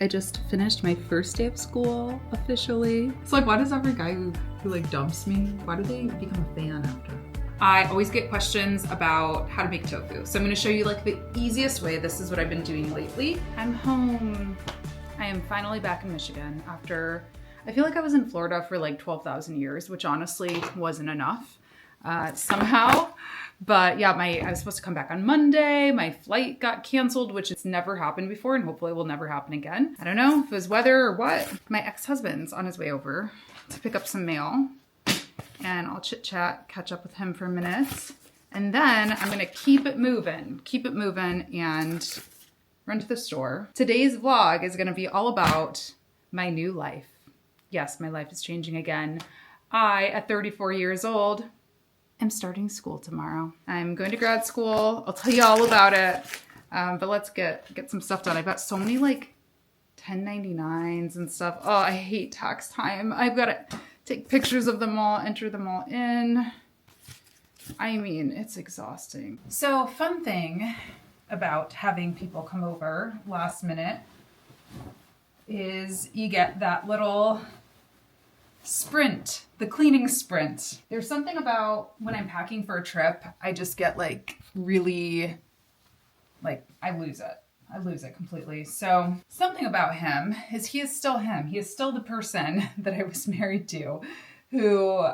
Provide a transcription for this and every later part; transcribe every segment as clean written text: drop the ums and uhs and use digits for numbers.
I just finished my first day of school officially. It's like, why does every guy who like dumps me, why do they become a fan after? I always get questions about how to make tofu. So I'm gonna show you like the easiest way. This is what I've been doing lately. I'm home. I am finally back in Michigan after, I feel like I was in Florida for like 12,000 years, which honestly wasn't enough somehow. But yeah, I was supposed to come back on Monday. My flight got canceled, which has never happened before and hopefully will never happen again. I don't know if it was weather or what. My ex-husband's on his way over to pick up some mail and I'll chit chat, catch up with him for a minute. And then I'm gonna keep it moving and run to the store. Today's vlog is gonna be all about my new life. Yes, my life is changing again. I, at 34 years old, I'm starting school tomorrow. I'm going to grad school. I'll tell you all about it. But let's get some stuff done. I've got so many like 1099s and stuff. Oh, I hate tax time. I've got to take pictures of them all, enter them all in. I mean, it's exhausting. So fun thing about having people come over last minute is you get that little sprint, the cleaning sprint. There's something about when I'm packing for a trip, I just get like really, like I lose it completely. So something about him is he is still him. He is still the person that I was married to who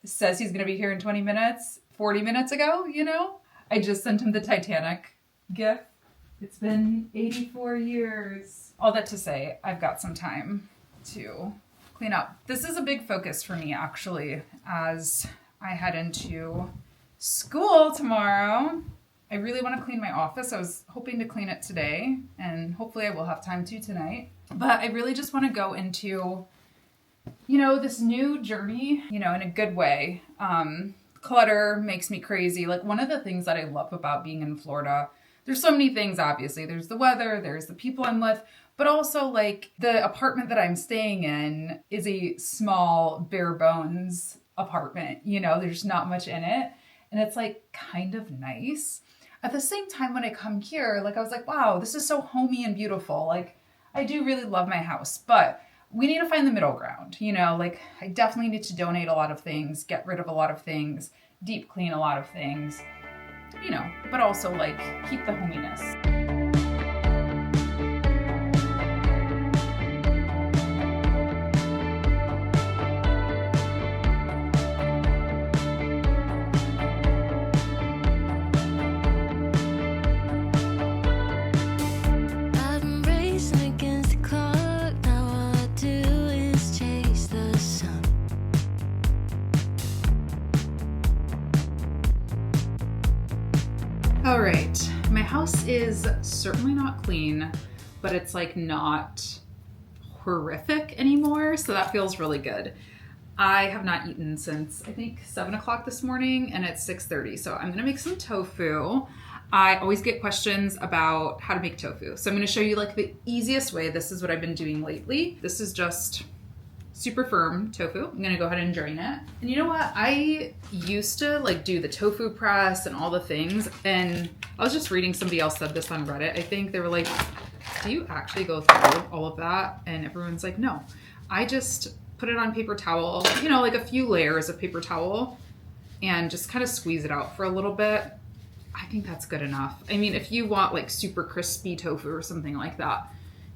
says he's going to be here in 20 minutes, 40 minutes ago, you know? I just sent him the Titanic gift. It's been 84 years. All that to say, I've got some time to clean up. This is a big focus for me actually as I head into school tomorrow. I really want to clean my office. I was hoping to clean it today and hopefully I will have time to tonight. But I really just want to go into, you know, this new journey, you know, in a good way. Clutter makes me crazy. Like one of the things that I love about being in Florida, there's so many things obviously. There's the weather, there's the people I'm with, but also like the apartment that I'm staying in is a small bare bones apartment. You know, there's not much in it and it's like kind of nice. At the same time, when I come here, like I was like, wow, this is so homey and beautiful. Like I do really love my house, but we need to find the middle ground. You know, like I definitely need to donate a lot of things, get rid of a lot of things, deep clean a lot of things, you know, but also like keep the hominess. All right, my house is certainly not clean, but it's like not horrific anymore, so that feels really good. I have not eaten since I think 7 o'clock this morning and it's 6:30, so I'm gonna make some tofu. I always get questions about how to make tofu, so I'm gonna show you like the easiest way. This is what I've been doing lately. This is just super firm tofu. I'm gonna go ahead and drain it. And you know what? I used to like do the tofu press and all the things. And I was just reading, somebody else said this on Reddit. I think they were like, do you actually go through all of that? And everyone's like, no, I just put it on paper towel, you know, like a few layers of paper towel and just kind of squeeze it out for a little bit. I think that's good enough. I mean, if you want like super crispy tofu or something like that,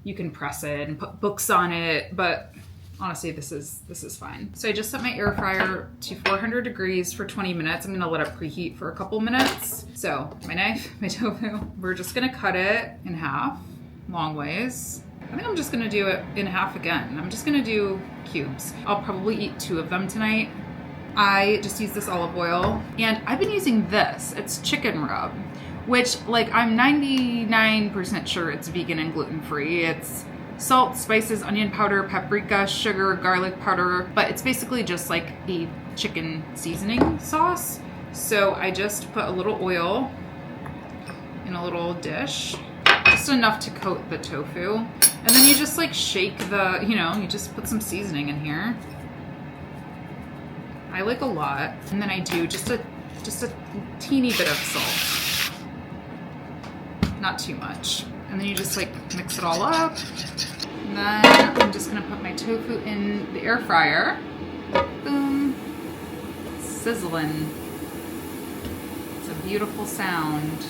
you can press it and put books on it, but honestly, this is fine. So I just set my air fryer to 400 degrees for 20 minutes. I'm gonna let it preheat for a couple minutes. So my knife, my tofu, we're just gonna cut it in half, long ways. I think I'm just gonna do it in half again. I'm just gonna do cubes. I'll probably eat 2 of them tonight. I just use this olive oil and I've been using this. It's chicken rub, which like I'm 99% sure it's vegan and gluten-free. It's salt, spices, onion powder, paprika, sugar, garlic powder, but it's basically just like a chicken seasoning sauce. So I just put a little oil in a little dish, just enough to coat the tofu. And then you just like shake the, you know, you just put some seasoning in here. I like a lot. And then I do just a teeny bit of salt. Not too much. And then you just like mix it all up. just gonna put my tofu in the air fryer. Boom. Sizzling. It's a beautiful sound.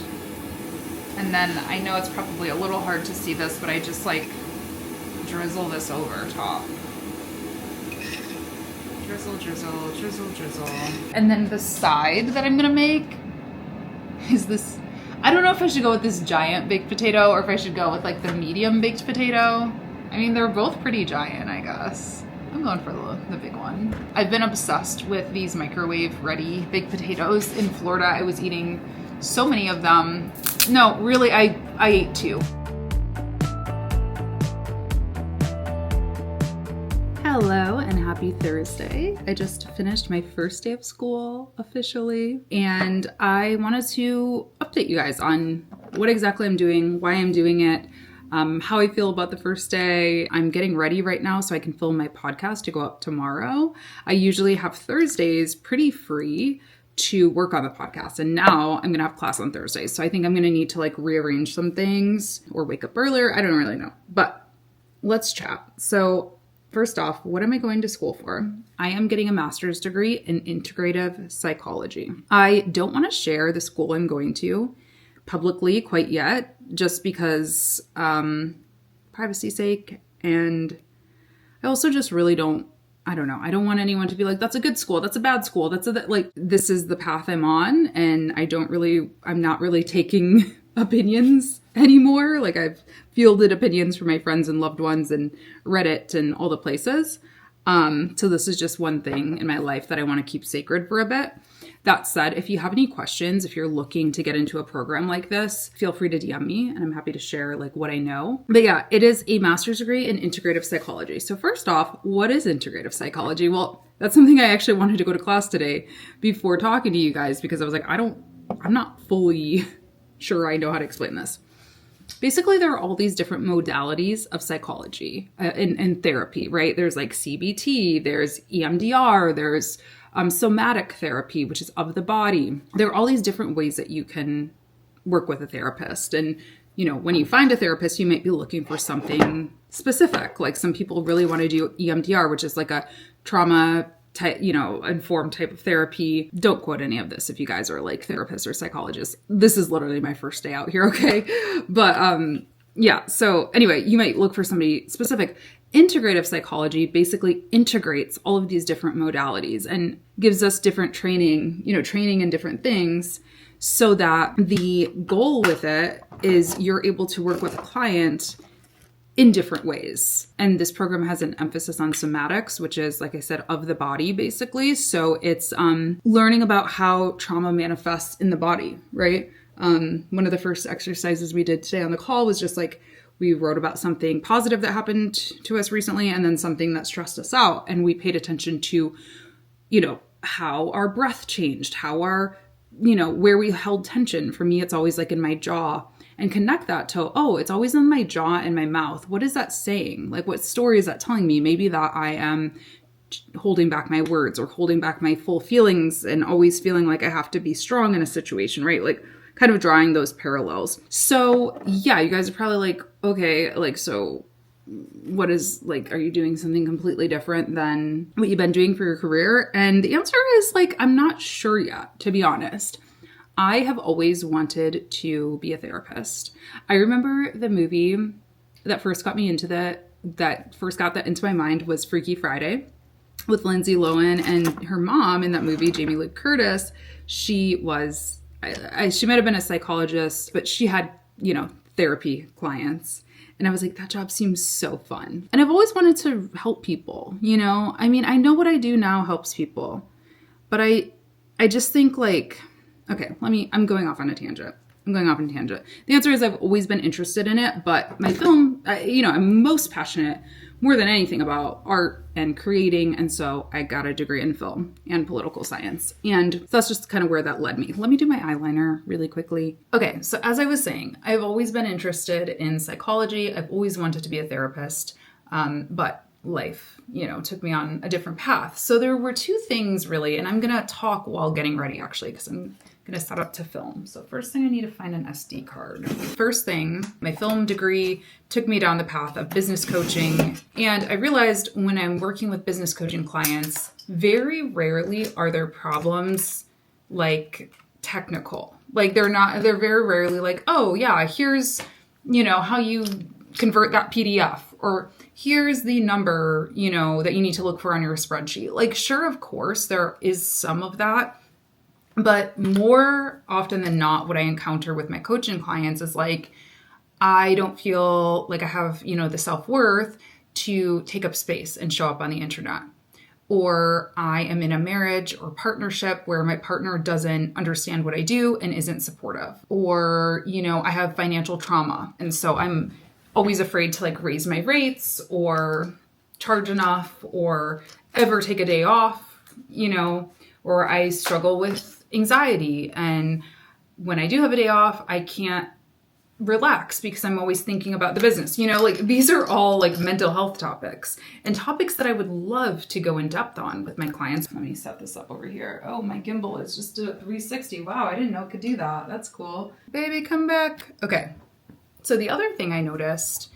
And then I know it's probably a little hard to see this, but I just like drizzle this over top. Drizzle, drizzle, drizzle, drizzle. And then the side that I'm gonna make is this. I don't know if I should go with this giant baked potato or if I should go with like the medium baked potato. I mean, they're both pretty giant, I guess. I'm going for the big one. I've been obsessed with these microwave ready baked potatoes. In Florida, I was eating so many of them. No, really, I ate 2. Hello and happy Thursday. I just finished my first day of school officially, and I wanted to update you guys on what exactly I'm doing, why I'm doing it, how I feel about the first day. I'm getting ready right now so I can film my podcast to go up tomorrow. I usually have Thursdays pretty free to work on the podcast, and now I'm gonna have class on Thursdays, so I think I'm gonna need to like rearrange some things or wake up earlier. I don't really know, but let's chat. So first off, what am I going to school for? I am getting a master's degree in integrative psychology. I don't want to share the school I'm going to publicly quite yet, just because privacy's sake, and I also just really don't know. I don't want anyone to be like, that's a good school, that's a bad school, this is the path I'm on, and I'm not really taking opinions anymore. Like, I've fielded opinions from my friends and loved ones and Reddit and all the places. So this is just one thing in my life that I want to keep sacred for a bit. That said, if you have any questions, if you're looking to get into a program like this, feel free to DM me and I'm happy to share like what I know. But yeah, it is a master's degree in integrative psychology. So first off, what is integrative psychology? Well, that's something I actually wanted to go to class today before talking to you guys, because I was like, I'm not fully sure I know how to explain this. Basically, there are all these different modalities of psychology and therapy, right? There's like CBT, there's EMDR, there's somatic therapy, which is of the body. There are all these different ways that you can work with a therapist. And, you know, when you find a therapist, you might be looking for something specific. Like some people really want to do EMDR, which is like a trauma type, informed type of therapy. Don't quote any of this if you guys are like therapists or psychologists. This is literally my first day out here, okay? But yeah, so anyway, you might look for somebody specific. Integrative psychology basically integrates all of these different modalities and gives us different training in different things, so that the goal with it is you're able to work with a client in different ways. And this program has an emphasis on somatics, which is, like I said, of the body, basically. So it's learning about how trauma manifests in the body, right? One of the first exercises we did today on the call was just like, we wrote about something positive that happened to us recently and then something that stressed us out. And we paid attention to, how our breath changed, how our, where we held tension. For me, it's always like in my jaw. And connect that to, it's always in my jaw and my mouth. What is that saying? Like, what story is that telling me? Maybe that I am holding back my words or holding back my full feelings and always feeling like I have to be strong in a situation, right? Like, kind of drawing those parallels. So yeah, you guys are probably like, okay, like, so what is, like, are you doing something completely different than what you've been doing for your career? And the answer is like, I'm not sure yet, to be honest. I have always wanted to be a therapist. I remember the movie that first got me into that first got that into my mind was Freaky Friday with Lindsay Lohan, and her mom in that movie, Jamie Lee Curtis. She was, she might have been a psychologist, but she had, therapy clients. And I was like, that job seems so fun. And I've always wanted to help people, I mean, I know what I do now helps people, but I just think like, okay, I'm going off on a tangent. The answer is I've always been interested in it, but my film, I'm most passionate more than anything about art and creating. And so I got a degree in film and political science. And that's just kind of where that led me. Let me do my eyeliner really quickly. Okay, so as I was saying, I've always been interested in psychology. I've always wanted to be a therapist, but life, took me on a different path. So there were two things really, and I'm going to talk while getting ready actually, because I'm gonna set up to film. So first thing, I need to find an SD card. First thing, my film degree took me down the path of business coaching. And I realized when I'm working with business coaching clients, very rarely are their problems like technical. Like they're very rarely like, oh yeah, here's, how you convert that PDF, or here's the number, that you need to look for on your spreadsheet. Like, sure, of course, there is some of that. But more often than not, what I encounter with my coaching clients is like, I don't feel like I have, the self-worth to take up space and show up on the internet. Or I am in a marriage or partnership where my partner doesn't understand what I do and isn't supportive. Or, I have financial trauma. And so I'm always afraid to like raise my rates or charge enough or ever take a day off, or I struggle with anxiety. And when I do have a day off, I can't relax because I'm always thinking about the business. These are all like mental health topics and topics that I would love to go in depth on with my clients. Let me set this up over here. Oh, my gimbal is just a 360. Wow, I didn't know it could do that. That's cool. Baby, come back. Okay. So the other thing I noticed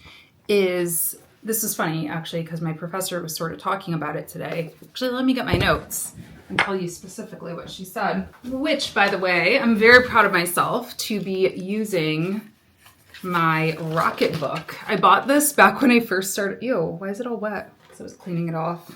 is, this is funny actually, because my professor was sort of talking about it today. Actually, let me get my notes and tell you specifically what she said, which, by the way, I'm very proud of myself to be using my Rocket book. I bought this back when I first started. Ew, why is it all wet? So I was cleaning it off.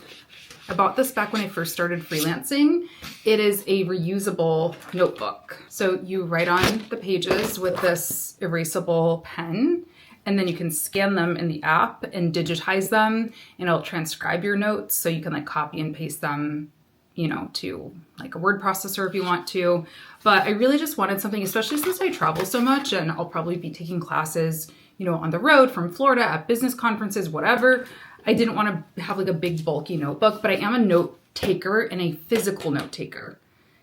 I bought this back when I first started freelancing. It is a reusable notebook. So you write on the pages with this erasable pen, and then you can scan them in the app and digitize them, and it'll transcribe your notes so you can like copy and paste them, to like a word processor if you want to. But I really just wanted something, especially since I travel so much and I'll probably be taking classes, on the road from Florida at business conferences, whatever. I didn't want to have like a big bulky notebook, but I am a note taker and a physical note taker.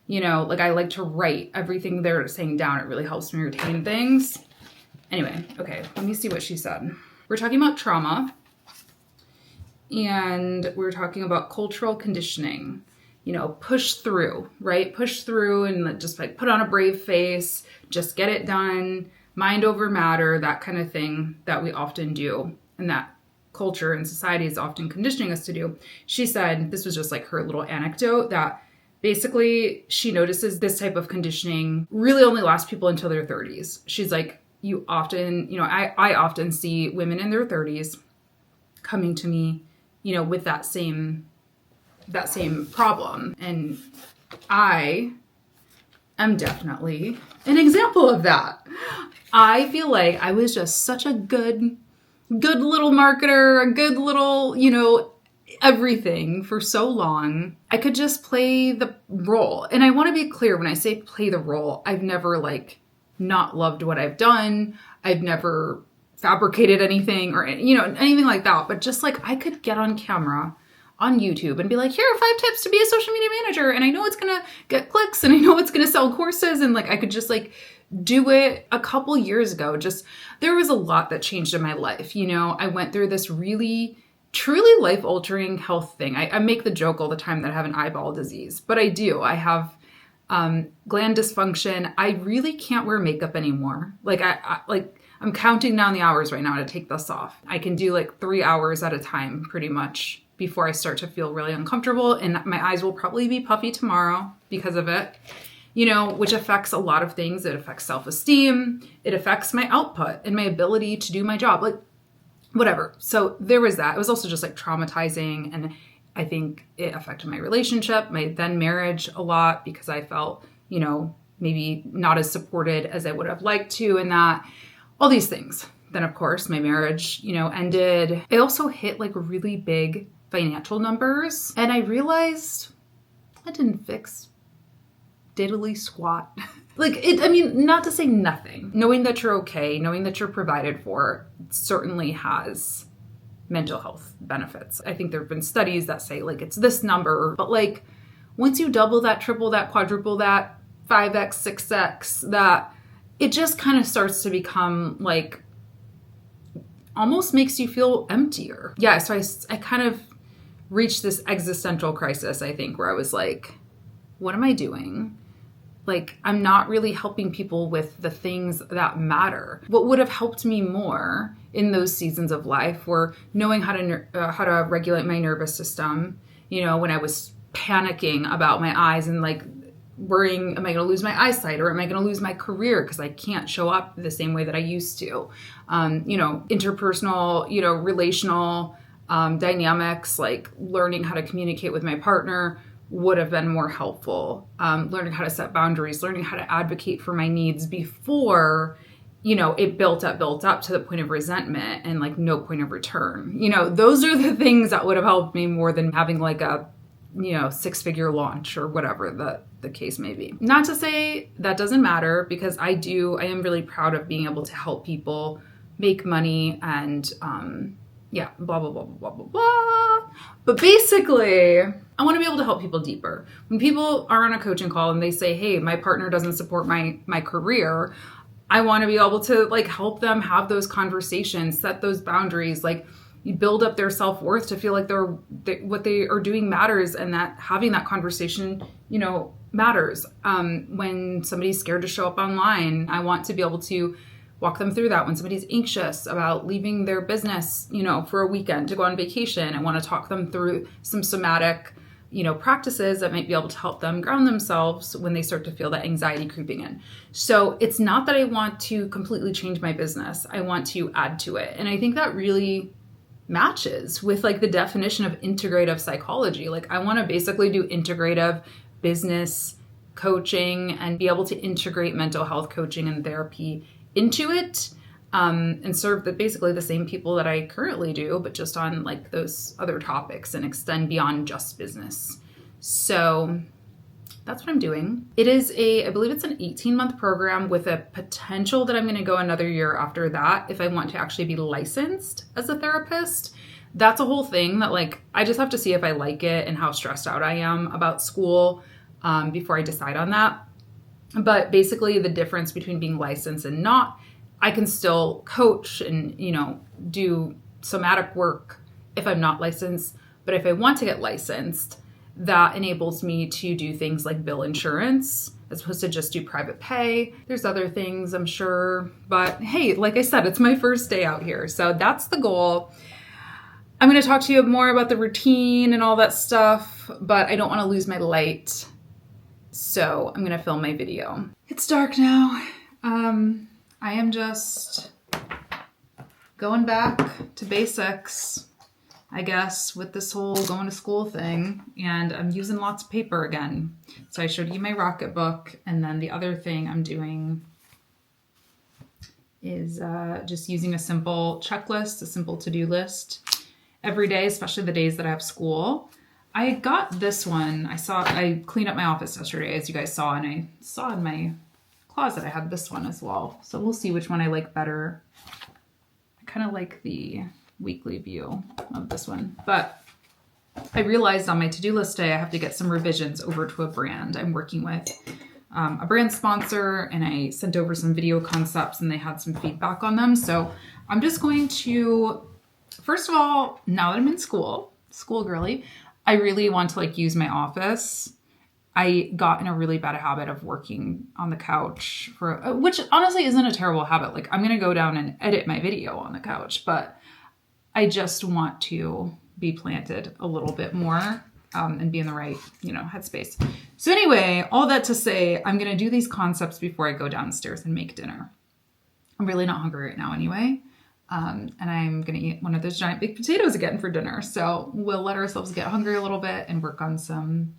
I like to write everything they're saying down. It really helps me retain things. Anyway, okay, let me see what she said. We're talking about trauma, and we're talking about cultural conditioning. Push through, right? Push through and just like put on a brave face, just get it done, mind over matter, that kind of thing that we often do, and that culture and society is often conditioning us to do. She said, this was just like her little anecdote, that basically she notices this type of conditioning really only lasts people until their 30s. She's like, you often, I often see women in their 30s coming to me, with that same problem. And I am definitely an example of that. I feel like I was just such a good little marketer, a good little, everything for so long. I could just play the role. And I want to be clear, when I say play the role, I've never like not loved what I've done. I've never fabricated anything or, anything like that. But just like I could get on camera on YouTube and be like, here are 5 tips to be a social media manager. And I know it's going to get clicks and I know it's going to sell courses. And like, I could just like do it a couple years ago. Just, there was a lot that changed in my life. I went through this really, truly life-altering health thing. I make the joke all the time that I have an eyeball disease, but I do. I have gland dysfunction. I really can't wear makeup anymore. Like I'm counting down the hours right now to take this off. I can do like 3 hours at a time pretty much before I start to feel really uncomfortable, and my eyes will probably be puffy tomorrow because of it, which affects a lot of things. It affects self-esteem. It affects my output and my ability to do my job, like whatever. So there was that. It was also just like traumatizing, and I think it affected my relationship, my then marriage a lot, because I felt, maybe not as supported as I would have liked to, and that, all these things. Then of course my marriage, ended. It also hit like really big financial numbers, and I realized I didn't fix diddly squat. Not to say nothing. Knowing that you're okay, knowing that you're provided for, certainly has mental health benefits. I think there have been studies that say like it's this number, but like once you double that, triple that, quadruple that, 5x, 6x, that it just kind of starts to become like, almost makes you feel emptier. Yeah, so I kind of reached this existential crisis, I think, where I was like, what am I doing? Like, I'm not really helping people with the things that matter. What would have helped me more in those seasons of life were knowing how to regulate my nervous system, you know, when I was panicking about my eyes and like worrying, am I going to lose my eyesight or am I going to lose my career because I can't show up the same way that I used to? You know, interpersonal, you know, relational dynamics, like learning how to communicate with my partner would have been more helpful. Learning how to set boundaries, learning how to advocate for my needs before, you know, it built up to the point of resentment and like no point of return. You know, those are the things that would have helped me more than having like a, you know, 6-figure launch or whatever the case may be. Not to say that doesn't matter, because I am really proud of being able to help people make money and, yeah, blah, blah, blah, blah, blah, blah. But basically, I want to be able to help people deeper. When people are on a coaching call and they say, hey, my partner doesn't support my career, I want to be able to like help them have those conversations, set those boundaries, like you build up their self-worth to feel like what they are doing matters, and that having that conversation, you know, matters. When somebody's scared to show up online, I want to be able to walk them through that. When somebody's anxious about leaving their business, you know, for a weekend to go on vacation, I want to talk them through some somatic, you know, practices that might be able to help them ground themselves when they start to feel that anxiety creeping in. So it's not that I want to completely change my business. I want to add to it. And I think that really matches with like the definition of integrative psychology. Like I want to basically do integrative business coaching and be able to integrate mental health coaching and therapy into it, and serve basically the same people that I currently do, but just on like those other topics and extend beyond just business. So that's what I'm doing. It is I believe it's an 18-month program with a potential that I'm going to go another year after that if I want to actually be licensed as a therapist. That's a whole thing that like, I just have to see if I like it and how stressed out I am about school before I decide on that. But basically the difference between being licensed and not, I can still coach and, you know, do somatic work if I'm not licensed. But if I want to get licensed, that enables me to do things like bill insurance as opposed to just do private pay. There's other things, I'm sure. But hey, like I said, it's my first day out here. So that's the goal. I'm going to talk to you more about the routine and all that stuff, but I don't want to lose my light. So I'm going to film my video. It's dark now. I am just going back to basics, I guess, with this whole going to school thing. And I'm using lots of paper again. So I showed you my Rocket book. And then the other thing I'm doing is just using a simple checklist, a simple to-do list every day, especially the days that I have school. I got this one. I cleaned up my office yesterday, as you guys saw, and I saw in my closet I had this one as well. So we'll see which one I like better. I kind of like the weekly view of this one, but I realized on my to-do list day I have to get some revisions over to a brand I'm working with, a brand sponsor, and I sent over some video concepts and they had some feedback on them. So I'm just going to, first of all, now that I'm in school girly, I really want to like use my office. I got in a really bad habit of working on the couch which honestly isn't a terrible habit. Like I'm going to go down and edit my video on the couch, but I just want to be planted a little bit more and be in the right, you know, headspace. So anyway, all that to say, I'm going to do these concepts before I go downstairs and make dinner. I'm really not hungry right now anyway. And I'm going to eat one of those giant baked potatoes again for dinner. So we'll let ourselves get hungry a little bit and work on some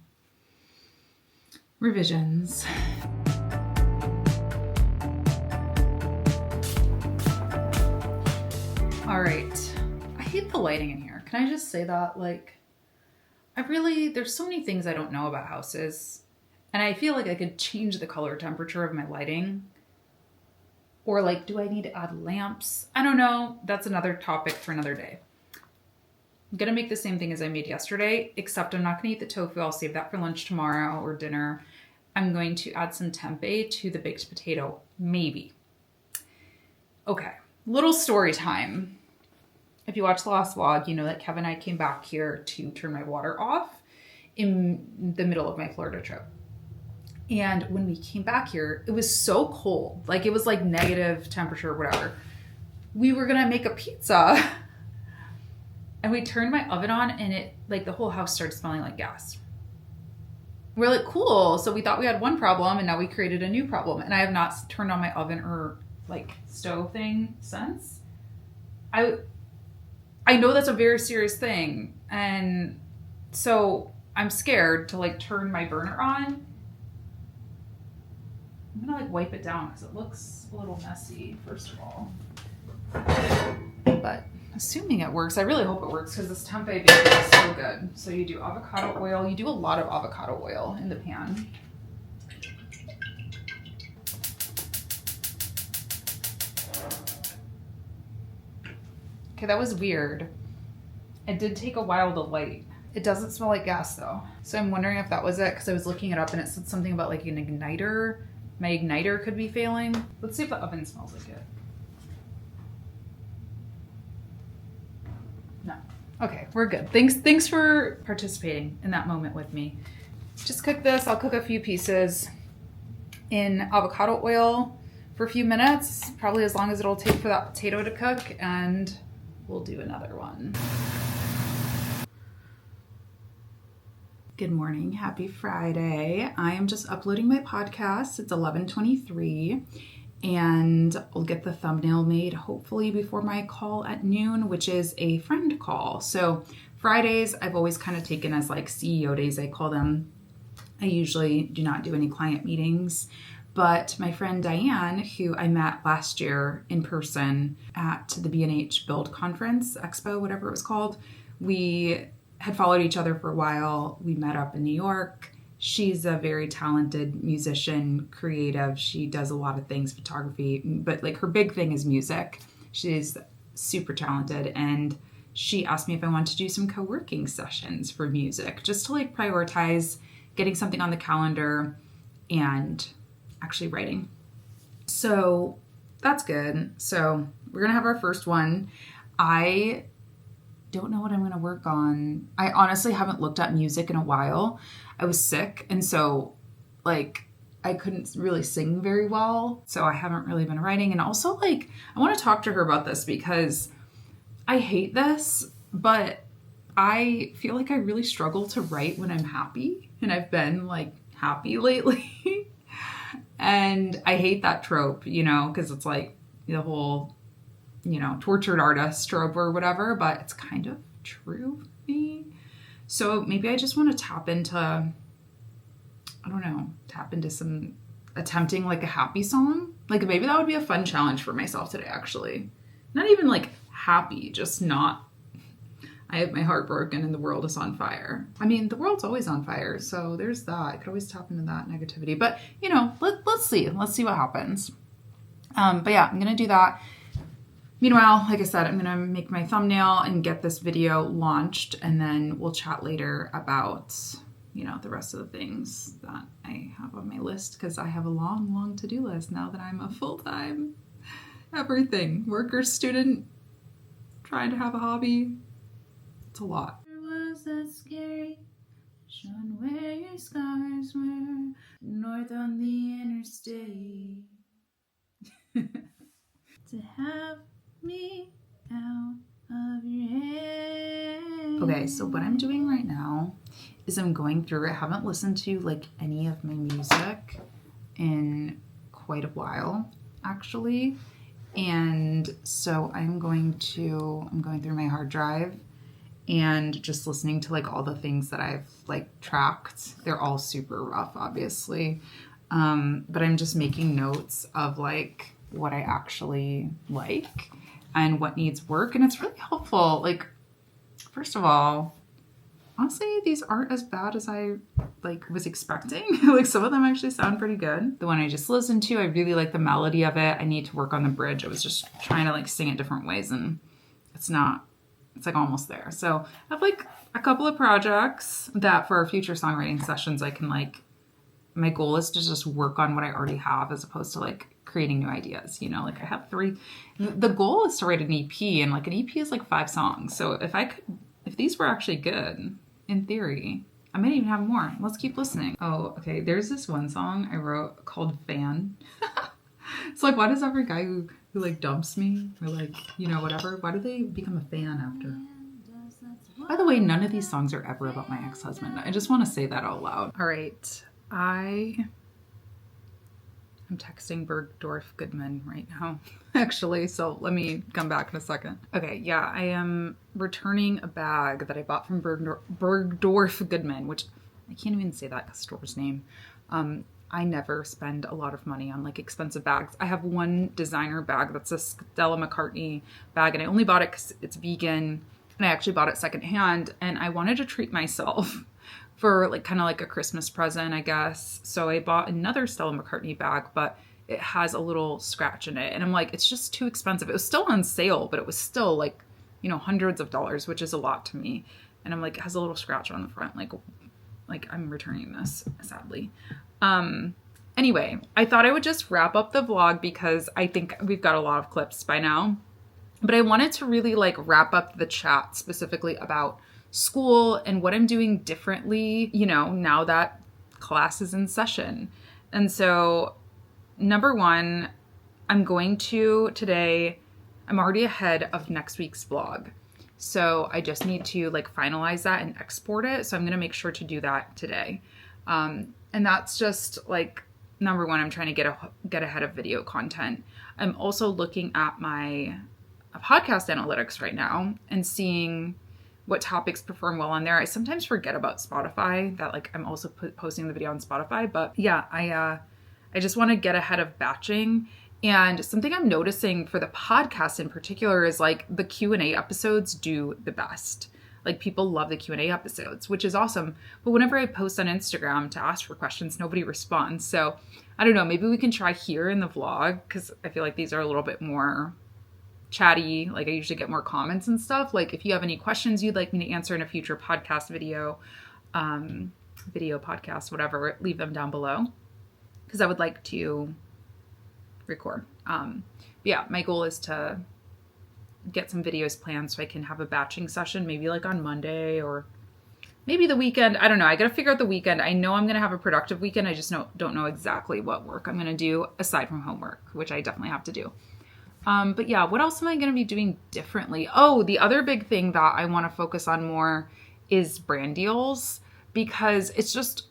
revisions. All right. I hate the lighting in here. Can I just say that? Like, there's so many things I don't know about houses. And I feel like I could change the color temperature of my lighting. Or like, do I need to add lamps? I don't know. That's another topic for another day. I'm going to make the same thing as I made yesterday, except I'm not going to eat the tofu. I'll save that for lunch tomorrow or dinner. I'm going to add some tempeh to the baked potato. Maybe. Okay. Little story time. If you watched the last vlog, you know that Kevin and I came back here to turn my water off in the middle of my Florida trip. And when we came back here, it was so cold. Like it was like negative temperature, whatever. We were gonna make a pizza and we turned my oven on and it like the whole house started smelling like gas. We're like, cool. So we thought we had one problem and now we created a new problem. And I have not turned on my oven or like stove thing since. I know that's a very serious thing. And so I'm scared to like turn my burner on. I'm gonna like wipe it down because it looks a little messy, first of all. But assuming it works, I really hope it works because this tempeh bacon is so good. So you do avocado oil. You do a lot of avocado oil in the pan. Okay, that was weird. It did take a while to light. It doesn't smell like gas though. So I'm wondering if that was it because I was looking it up and it said something about like an igniter. My igniter could be failing. Let's see if the oven smells like it. No. Okay, we're good. Thanks for participating in that moment with me. Just cook this. I'll cook a few pieces in avocado oil for a few minutes, probably as long as it'll take for that potato to cook, and we'll do another one. Good morning. Happy Friday. I am just uploading my podcast. It's 11:23 and I'll get the thumbnail made hopefully before my call at noon, which is a friend call. So Fridays I've always kind of taken as like CEO days, I call them. I usually do not do any client meetings, but my friend Diane, who I met last year in person at the B&H Build Conference, Expo, whatever it was called, we had followed each other for a while. We met up in New York. She's a very talented musician, creative. She does a lot of things, photography, but like her big thing is music. She's super talented. And she asked me if I wanted to do some co-working sessions for music, just to like prioritize getting something on the calendar and actually writing. So that's good. So we're going to have our first one. I don't know what I'm going to work on. I honestly haven't looked at music in a while. I was sick, and so like I couldn't really sing very well, so I haven't really been writing. And also like I want to talk to her about this because I hate this, but I feel like I really struggle to write when I'm happy, and I've been like happy lately. And I hate that trope, you know, because it's like the whole, you know, tortured artist trope or whatever, but it's kind of true for me. So maybe I just want to tap into some attempting like a happy song. Like maybe that would be a fun challenge for myself today, actually. Not even like happy, just not, I have my heart broken and the world is on fire. I mean, the world's always on fire, so there's that. I could always tap into that negativity. But, you know, let's see. Let's see what happens. But yeah, I'm going to do that. Meanwhile, like I said, I'm going to make my thumbnail and get this video launched, and then we'll chat later about, you know, the rest of the things that I have on my list, because I have a long, long to-do list now that I'm a full-time everything. Worker, student, trying to have a hobby. It's a lot. Was that scary? Showing where your scars were, north on the interstate. To have me out of your head. Okay, so what I'm doing right now is I'm going through, I haven't listened to like any of my music in quite a while, actually. And so I'm going through my hard drive and just listening to like all the things that I've like tracked. They're all super rough, obviously. But I'm just making notes of like what I actually like and what needs work. And it's really helpful. Like, first of all, honestly, these aren't as bad as I like was expecting. Like some of them actually sound pretty good. The one I just listened to, I really like the melody of it. I need to work on the bridge. I was just trying to like sing it different ways and it's like almost there. So I have like a couple of projects that for our future songwriting sessions, I can like, my goal is to just work on what I already have as opposed to like creating new ideas, you know, like I have 3, the goal is to write an EP, and like an EP is like 5 songs. So if these were actually good, in theory, I might even have more. Let's keep listening. Oh, okay. There's this one song I wrote called Fan. It's like, why does every guy who like dumps me or like, you know, whatever, why do they become a fan after? By the way, none of these songs are ever about my ex-husband. I just want to say that out loud. All right. I'm texting Bergdorf Goodman right now, actually. So let me come back in a second. Okay. Yeah. I am returning a bag that I bought from Bergdorf Goodman, which I can't even say that store's name. I never spend a lot of money on like expensive bags. I have one designer bag that's a Stella McCartney bag, and I only bought it because it's vegan, and I actually bought it secondhand, and I wanted to treat myself for like kind of like a Christmas present, I guess. So I bought another Stella McCartney bag, but it has a little scratch in it, and I'm like, it's just too expensive. It was still on sale, but it was still like, you know, hundreds of dollars, which is a lot to me. And I'm like, it has a little scratch on the front, like I'm returning this, sadly. Anyway, I thought I would just wrap up the vlog because I think we've got a lot of clips by now, but I wanted to really like wrap up the chat specifically about school and what I'm doing differently, you know, now that class is in session. And so number one, I'm already ahead of next week's vlog. So I just need to like finalize that and export it. So I'm going to make sure to do that today. And that's just like, number one, I'm trying to get ahead of video content. I'm also looking at my podcast analytics right now and seeing what topics perform well on there. I sometimes forget about Spotify, that like I'm also posting the video on Spotify, but yeah, I just want to get ahead of batching. And something I'm noticing for the podcast in particular is like the Q&A episodes do the best. Like people love the Q&A episodes, which is awesome. But whenever I post on Instagram to ask for questions, nobody responds. So I don't know, maybe we can try here in the vlog, because I feel like these are a little bit more chatty. Like I usually get more comments and stuff. Like if you have any questions you'd like me to answer in a future podcast video podcast, whatever, leave them down below, because I would like to record. Yeah, my goal is to get some videos planned so I can have a batching session, maybe like on Monday or maybe the weekend. I don't know. I got to figure out the weekend. I know I'm going to have a productive weekend. I just don't know exactly what work I'm going to do aside from homework, which I definitely have to do. But yeah, what else am I going to be doing differently? Oh, the other big thing that I want to focus on more is brand deals, because it's just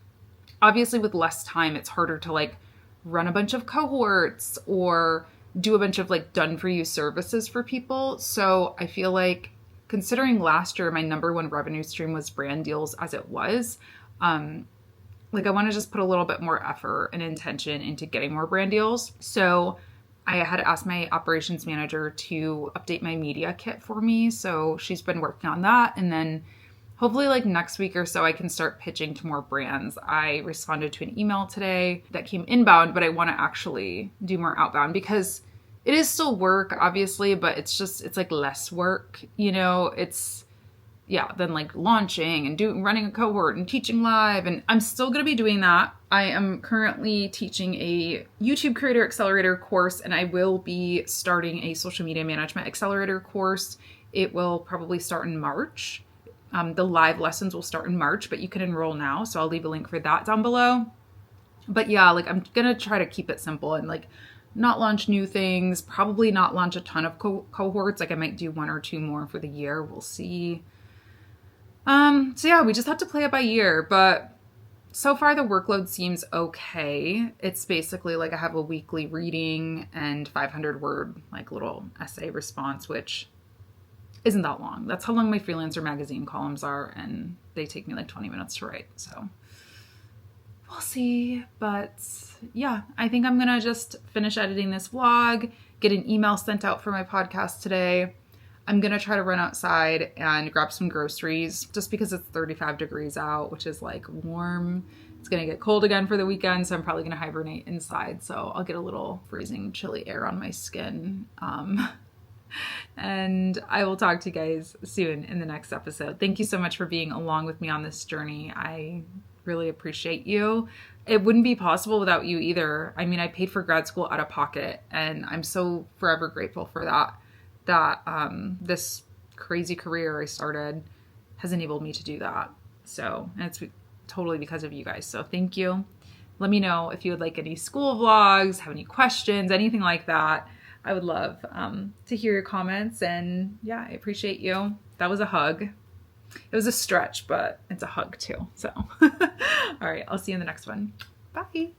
obviously with less time, it's harder to like run a bunch of cohorts or do a bunch of like done for you services for people. So I feel like, considering last year my number one revenue stream was brand deals as it was, like I want to just put a little bit more effort and intention into getting more brand deals. So I had asked my operations manager to update my media kit for me. So she's been working on that. And then hopefully like next week or so, I can start pitching to more brands. I responded to an email today that came inbound, but I want to actually do more outbound, because it is still work, obviously, but it's like less work, you know, than like launching and running a cohort and teaching live. And I'm still going to be doing that. I am currently teaching a YouTube Creator Accelerator course, and I will be starting a social media management accelerator course. It will probably start in March. The live lessons will start in March, but you can enroll now. So I'll leave a link for that down below. But yeah, like I'm going to try to keep it simple and like not launch new things, probably not launch a ton of cohorts. Like I might do one or two more for the year. We'll see. So yeah, we just have to play it by ear, but so far the workload seems okay. It's basically like I have a weekly reading and 500 word, like little essay response, which isn't that long. That's how long my Freelancer magazine columns are, and they take me like 20 minutes to write. So we'll see. But yeah, I think I'm going to just finish editing this vlog, get an email sent out for my podcast today. I'm going to try to run outside and grab some groceries just because it's 35 degrees out, which is like warm. It's going to get cold again for the weekend, so I'm probably going to hibernate inside. So I'll get a little freezing, chilly air on my skin. And I will talk to you guys soon in the next episode. Thank you so much for being along with me on this journey. I really appreciate you. It wouldn't be possible without you either. I mean, I paid for grad school out of pocket, and I'm so forever grateful for that this crazy career I started has enabled me to do that. So, and it's totally because of you guys. So thank you. Let me know if you would like any school vlogs, have any questions, anything like that. I would love to hear your comments, and yeah, I appreciate you. That was a hug. It was a stretch, but it's a hug too. So, all right, I'll see you in the next one. Bye.